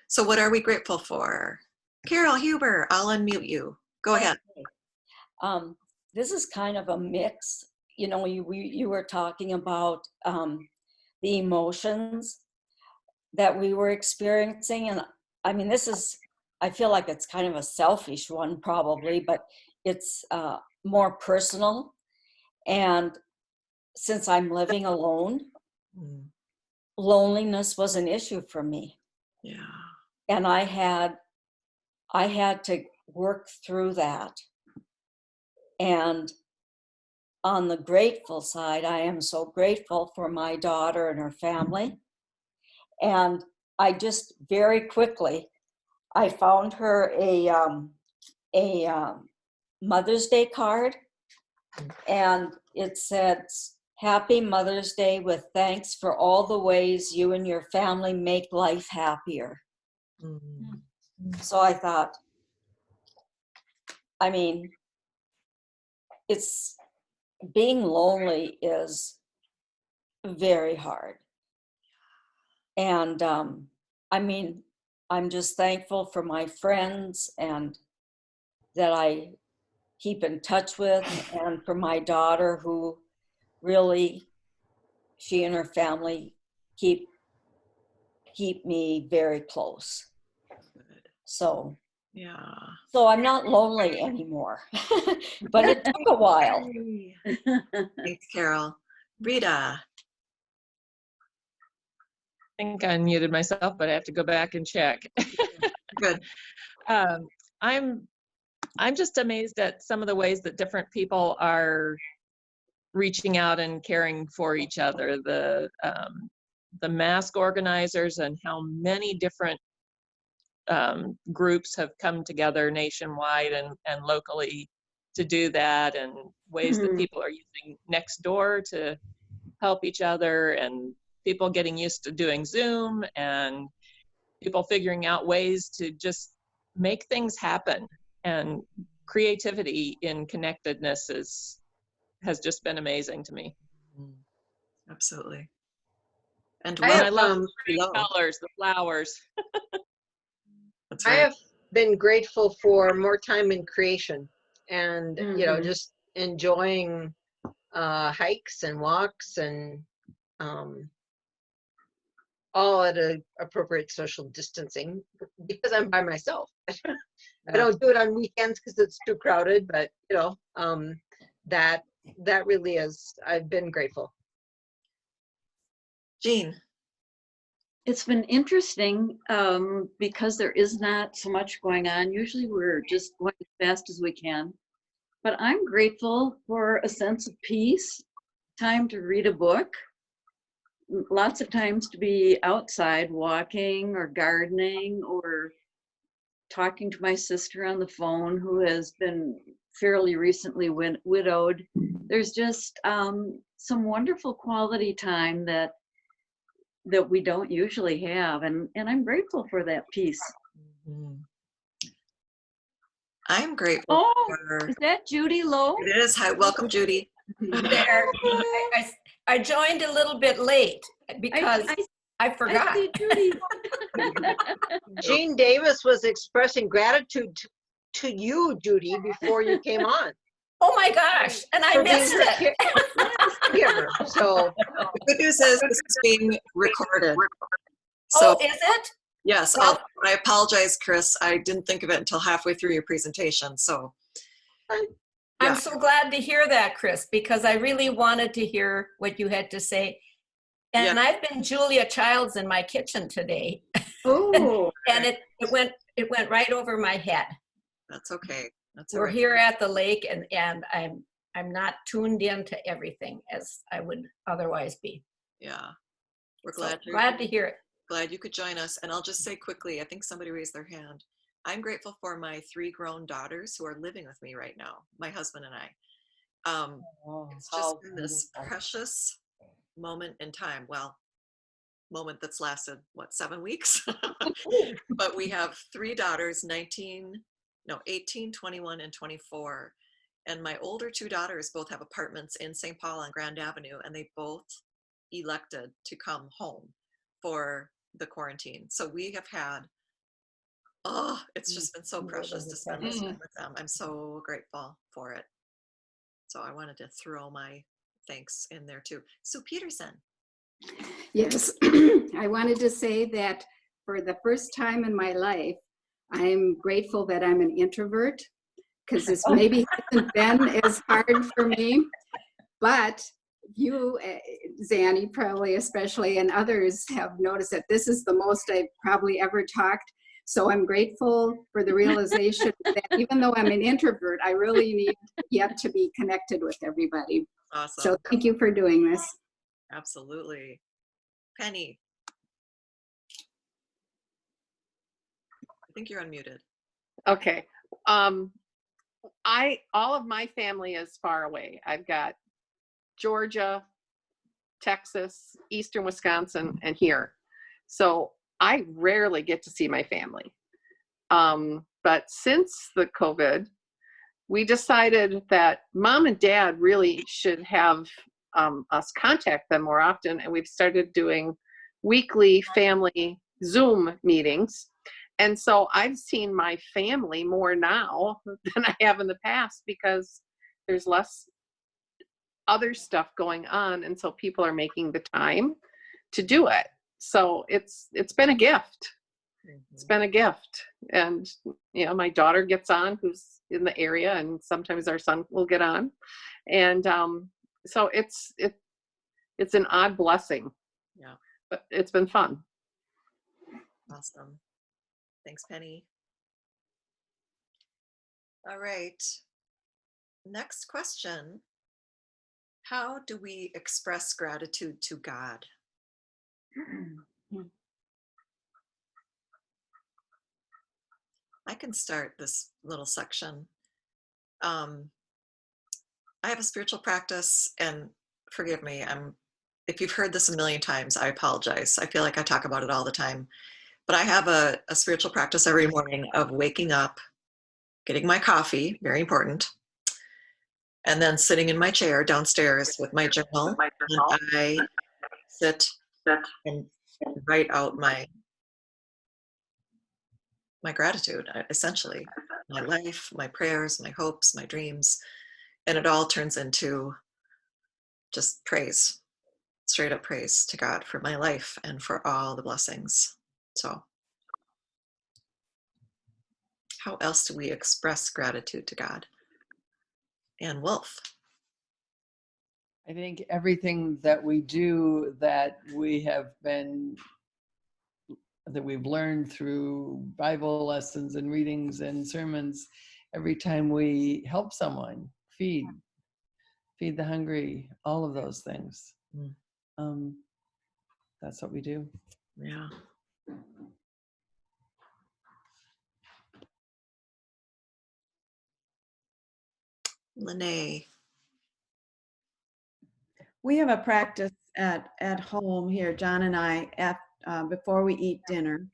So what are we grateful for? Carol Huber, I'll unmute you. Go ahead. This is kind of a mix. You know, you were talking about the emotions that we were experiencing. And I mean, I feel like it's kind of a selfish one probably, but it's more personal. And since I'm living alone, loneliness was an issue for me. Yeah. And I had to work through that. And on the grateful side, I am so grateful for my daughter and her family. And I just very quickly, I found her a Mother's Day card, and it said, "Happy Mother's Day with thanks for all the ways you and your family make life happier." So I thought, I mean, being lonely is very hard. And I mean, I'm just thankful for my friends and that I keep in touch with, and for my daughter who really, she and her family keep me very close. So yeah. So I'm not lonely anymore, but it took a while. Thanks, Carol. Rita. I think I unmuted myself, but I have to go back and check. Good. I'm just amazed at some of the ways that different people are reaching out and caring for each other. The mask organizers and how many different groups have come together nationwide and locally to do that, and ways that people are using Nextdoor to help each other, and people getting used to doing Zoom, and people figuring out ways to just make things happen. And creativity in connectedness has just been amazing to me. Absolutely. And I And I have, love the pretty colors, the flowers. That's I right. have been grateful for more time in creation and, you know, Mhm. just enjoying hikes and walks and all at a appropriate social distancing because I'm by myself. I don't do it on weekends because it's too crowded, but you know, that really is, I've been grateful. Jean. It's been interesting because there is not so much going on. Usually we're just going as fast as we can. But I'm grateful for a sense of peace, time to read a book, lots of times to be outside walking or gardening or talking to my sister on the phone who has been fairly recently widowed. There's just some wonderful quality time that we don't usually have, and I'm grateful for that peace. I'm grateful Oh, for... is that Judy Lowe? It is. Hi, welcome, Judy. There. I joined a little bit late because I forgot. I see Judy. Jean Davis was expressing gratitude to you, Judy, before you came on. Oh my gosh, and I missed it. So the good news is this is being recorded. So, is it? Yes, I apologize, Kris. I didn't think of it until halfway through your presentation. So I'm so glad to hear that, Kris, because I really wanted to hear what you had to say. And I've been Julia Childs in my kitchen today. Oh, and it went right over my head. That's okay. That's We're here at the lake, and I'm not tuned into everything as I would otherwise be. Yeah, we're glad. So glad to hear it. Glad you could join us. And I'll just say quickly, I think somebody raised their hand. I'm grateful for my 3 grown daughters who are living with me right now, my husband and I. It's just been this precious moment in time. Well, moment that's lasted, what, 7 weeks? But we have 3 daughters, 18, 21, and 24. And my older 2 daughters both have apartments in St. Paul on Grand Avenue, and they both elected to come home for the quarantine. So we have had, it's just been so precious to spend this time with them. I'm so grateful for it. So I wanted to throw my thanks in there too. Sue Peterson. Yes, I wanted to say that for the first time in my life, I'm grateful that I'm an introvert because this maybe hasn't been as hard for me, but you, Zanny, probably especially, and others have noticed that this is the most I've probably ever talked. So I'm grateful for the realization that even though I'm an introvert, I really need yet to be connected with everybody. Awesome. So thank you for doing this. Absolutely. Penny. I think you're unmuted. Okay. All of my family is far away. I've got Georgia, Texas, Eastern Wisconsin, and here. So I rarely get to see my family. But since the COVID, we decided that Mom and Dad really should have us contact them more often. And we've started doing weekly family Zoom meetings. And so I've seen my family more now than I have in the past because there's less other stuff going on. And so people are making the time to do it. So it's been a gift. It's been a gift. And, you know, my daughter gets on, who's in the area, and sometimes our son will get on. And so it's an odd blessing. Yeah. But it's been fun. Awesome. Thanks, Penny. All right. Next question. How do we express gratitude to God? I can start this little section. I have a spiritual practice, and forgive me, if you've heard this a million times, I apologize. I feel like I talk about it all the time. But I have a spiritual practice every morning of waking up, getting my coffee, very important, and then sitting in my chair downstairs with my journal. And I sit and write out my gratitude, essentially, my life, my prayers, my hopes, my dreams, and it all turns into just praise, straight up praise to God for my life and for all the blessings. So how else do we express gratitude to God? And Wolf. I think everything that we do that we've learned through Bible lessons and readings and sermons, every time we help someone, feed the hungry, all of those things. That's what we do. Yeah. Lene. We have a practice at home here, John and I, before we eat dinner.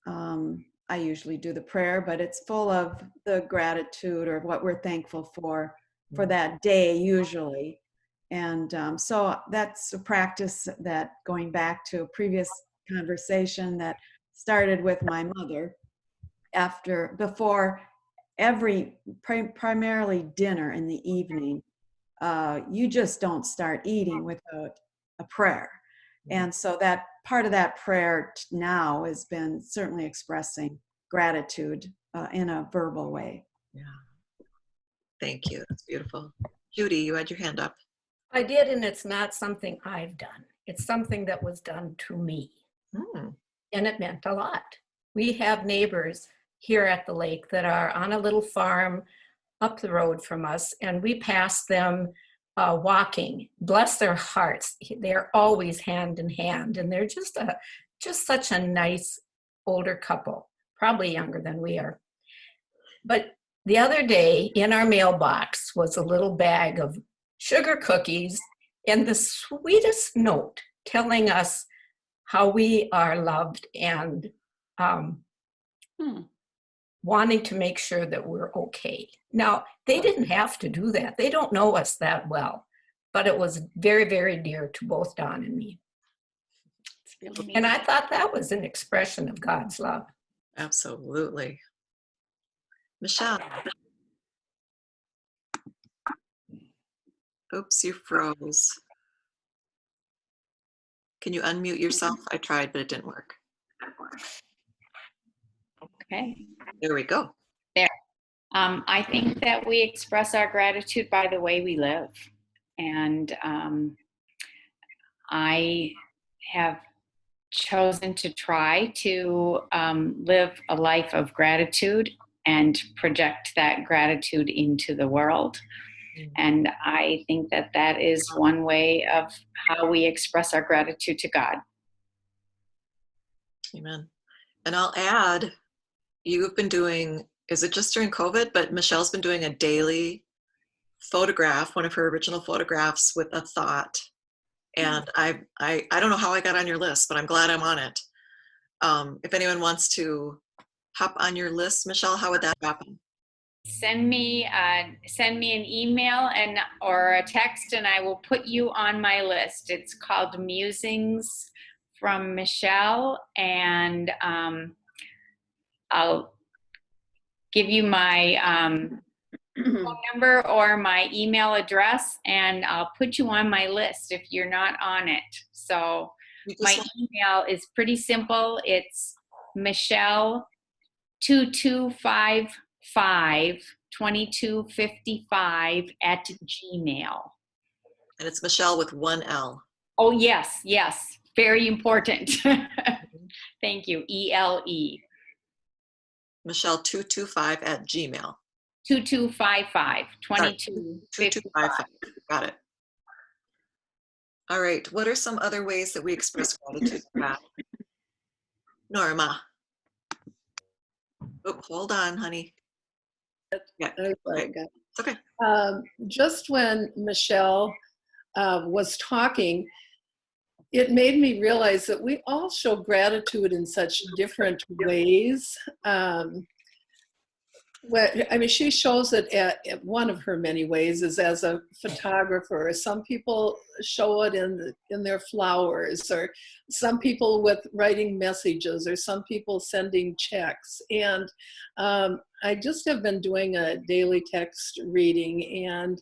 I usually do the prayer, but it's full of the gratitude or what we're thankful for that day usually. And so that's a practice that, going back to a previous conversation that started with my mother, before every primarily dinner in the evening, you just don't start eating without a prayer. And so that part of that prayer now has been certainly expressing gratitude in a verbal way. Yeah. Thank you. That's beautiful. Judy, you had your hand up. I did, and it's not something I've done. It's something that was done to me. And it meant a lot. We have neighbors here at the lake that are on a little farm up the road from us, and we pass them walking. Bless their hearts. They're always hand in hand, and they're just such a nice older couple, probably younger than we are. But the other day in our mailbox was a little bag of sugar cookies and the sweetest note telling us how we are loved and wanting to make sure that we're okay. Now, they didn't have to do that. They don't know us that well, but it was very, very dear to both Don and me. And I thought that was an expression of God's love. Absolutely. Michelle. Oops, you froze. Can you unmute yourself? I tried, but it didn't work. Okay. There we go. There. I think that we express our gratitude by the way we live. And I have chosen to try to live a life of gratitude and project that gratitude into the world. And I think that that is one way of how we express our gratitude to God. Amen. And I'll add, you've been doing, is it just during COVID, but Michelle's been doing a daily photograph, one of her original photographs with a thought. And I don't know how I got on your list, but I'm glad I'm on it. If anyone wants to hop on your list, Michelle, how would that happen? Send me an email or a text, and I will put you on my list. It's called Musings from Michelle, and I'll give you my phone number or my email address, and I'll put you on my list if you're not on it. So my email is pretty simple. It's Michelle22552255@gmail. And it's Michelle with one L. Oh, yes. Very important. Thank you. ELE. Michelle225@gmail. 2255. 2255. Got it. All right. What are some other ways that we express gratitude to God? Norma. Oh, hold on, honey. Yeah. Okay. Just when Michelle was talking, it made me realize that we all show gratitude in such different ways. Well, I mean, she shows it at one of her many ways is as a photographer. Some people show it in their flowers, or some people with writing messages, or some people sending checks. And I just have been doing a daily text reading, and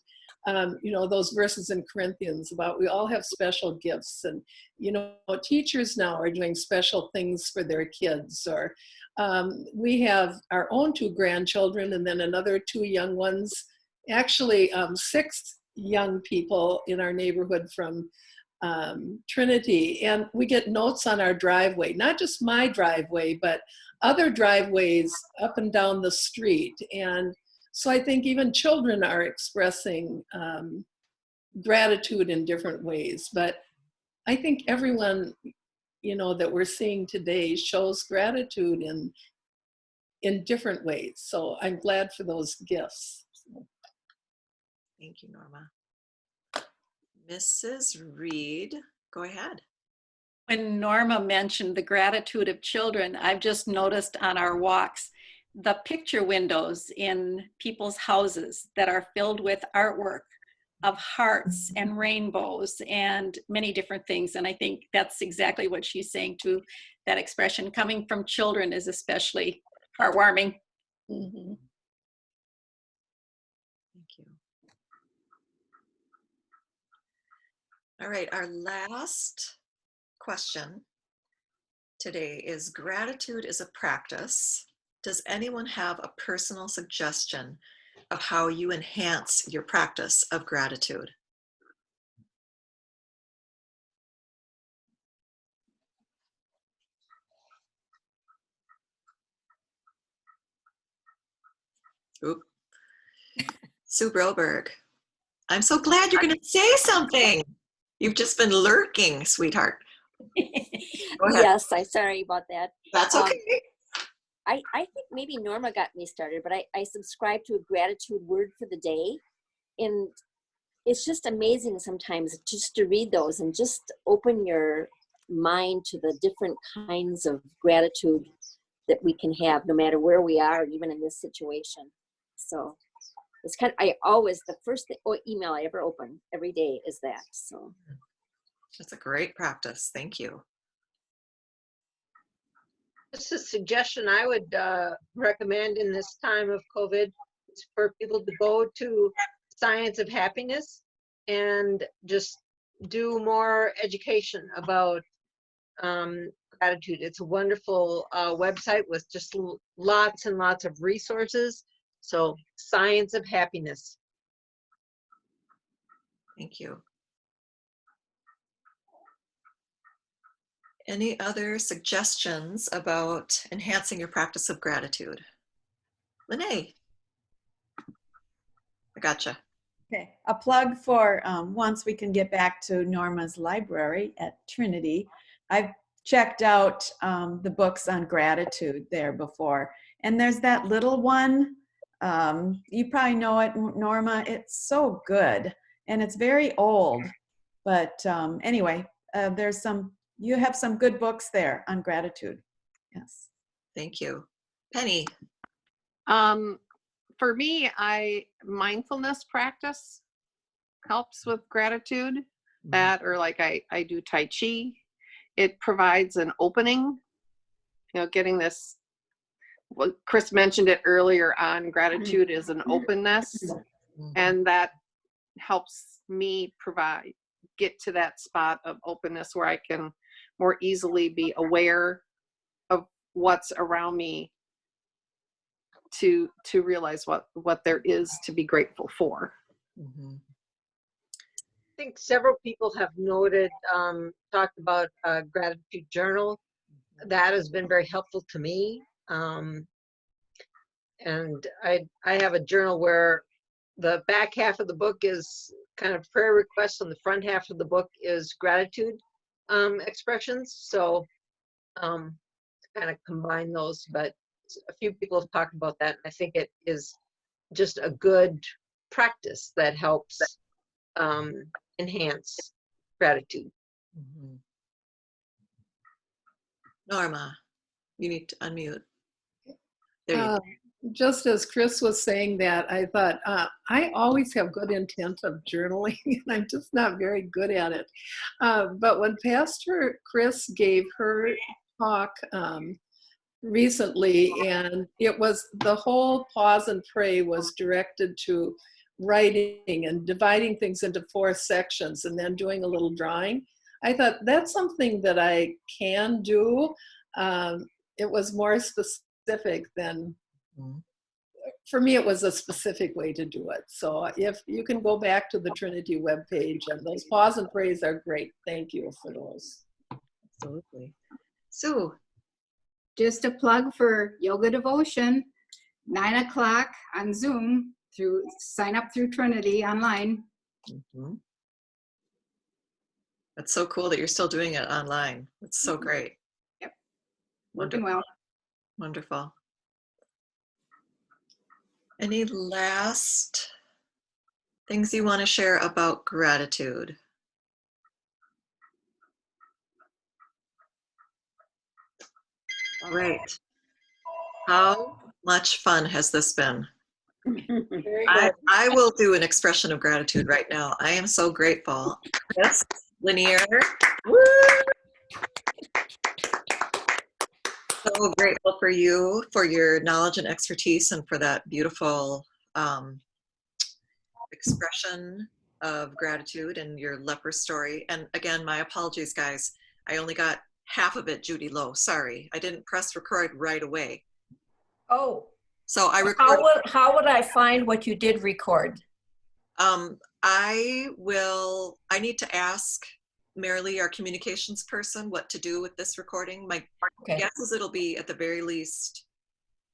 you know, those verses in Corinthians about we all have special gifts, and you know, teachers now are doing special things for their kids, or we have our own 2 grandchildren and then another 2 young ones, actually 6 young people in our neighborhood from Trinity. And we get notes on our driveway, not just my driveway, but other driveways up and down the street. And so I think even children are expressing gratitude in different ways. But I think everyone, you know, that we're seeing today shows gratitude in different ways. So I'm glad for those gifts. Thank you, Norma. Mrs. Reed, go ahead. When Norma mentioned the gratitude of children, I've just noticed on our walks, the picture windows in people's houses that are filled with artwork of hearts and rainbows and many different things. And I think that's exactly what she's saying too. That expression coming from children is especially heartwarming. Mm-hmm. Thank you. All right, our last question today is gratitude is a practice. Does anyone have a personal suggestion of how you enhance your practice of gratitude? Oop. Sue Broberg, I'm so glad you're going to say something. You've just been lurking, sweetheart. Go ahead. Yes, I'm sorry about that. That's okay. I think maybe Norma got me started, but I subscribe to a gratitude word for the day. And it's just amazing sometimes just to read those and just open your mind to the different kinds of gratitude that we can have no matter where we are, even in this situation. So it's kind of, the first email I ever open every day is that. So that's a great practice. Thank you. Just a suggestion I would recommend in this time of COVID is for people to go to Science of Happiness and just do more education about gratitude. It's a wonderful website with just lots and lots of resources. So Science of Happiness. Thank you. Any other suggestions about enhancing your practice of gratitude? Lene, I gotcha. Okay, a plug for once we can get back to Norma's library at Trinity. I've checked out the books on gratitude there before. And there's that little one, you probably know it, Norma. It's so good and it's very old. But anyway, you have some good books there on gratitude. Yes. Thank you. Penny. For me, mindfulness practice helps with gratitude. That, or like I do Tai Chi. It provides an opening, getting this, well, Kris mentioned it earlier on, gratitude is an openness, and that helps me get to that spot of openness where I can more easily be aware of what's around me to realize what there is to be grateful for. Mm-hmm. I think several people have noted, talked about a gratitude journal. That has been very helpful to me. And I have a journal where the back half of the book is kind of prayer requests, and the front half of the book is gratitude expressions. So kind of combine those, but a few people have talked about that. I think it is just a good practice that helps enhance gratitude. Mm-hmm. Norma, you need to unmute. There you go. just as Kris was saying that, I thought, I always have good intent of journaling, and I'm just not very good at it. But when Pastor Kris gave her talk recently, and it was the whole pause and pray was directed to writing and dividing things into 4 sections and then doing a little drawing. I thought that's something that I can do. It was more specific than, for me, it was a specific way to do it. So if you can go back to the Trinity webpage, and those pause and prays are great. Thank you for those. Absolutely. Sue. Just a plug for yoga devotion, 9 o'clock on Zoom, sign up through Trinity online. Mm-hmm. That's so cool that you're still doing it online. It's so great. Yep. Wonderful. Working well. Wonderful. Any last things you want to share about gratitude? All right. How much fun has this been? I will do an expression of gratitude right now. I am so grateful. Kris Linner. Woo! So grateful for you, for your knowledge and expertise, and for that beautiful expression of gratitude and your leper story. And again, my apologies, guys. I only got half of it, Judy Lowe. Sorry, I didn't press record right away. Oh. So I recorded. How would I find what you did record? I need to ask Marilee, our communications person, what to do with this recording. My guess is it'll be at the very least,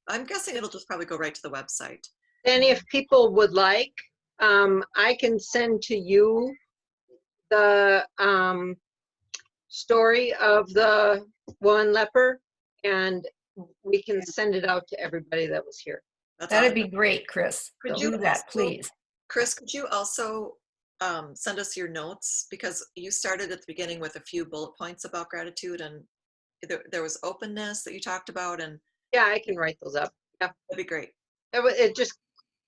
I'm guessing it'll just probably go right to the website. And if people would like, I can send to you the story of the one leper, and we can send it out to everybody that was here. That'd be great, Kris. Could you do that, please? Kris, could you also send us your notes? Because you started at the beginning with a few bullet points about gratitude, and there was openness that you talked about. And yeah, I can write those up. Yeah, that'd be great. It just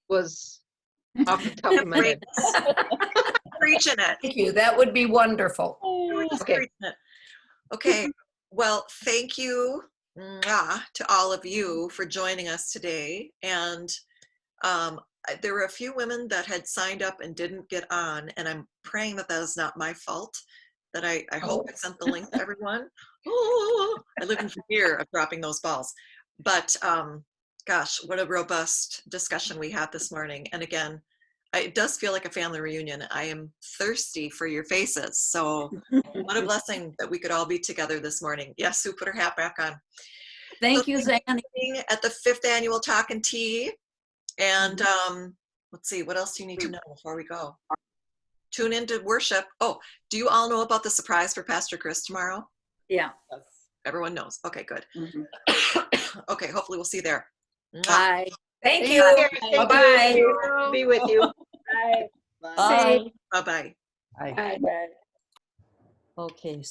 was off the top of my head. Preaching it. Thank you. That would be wonderful. Okay. Well, thank you to all of you for joining us today. And there were a few women that had signed up and didn't get on, and I'm praying that that is not my fault, that I hope I sent the link to everyone. I live in fear of dropping those balls. But gosh, what a robust discussion we had this morning. And again, it does feel like a family reunion. I am thirsty for your faces. So what a blessing that we could all be together this morning. Yes, Sue put her hat back on. Thank you, Zanny. At the 5th annual Talk and Tea. And let's see, what else do you need to know before we go? Tune into worship. Oh, do you all know about the surprise for Pastor Kris tomorrow? Yeah. Everyone knows. Okay, good. Okay, hopefully we'll see you there. Bye. Thank you. Bye-bye. Be with you. Bye. Bye-bye. Bye. Okay.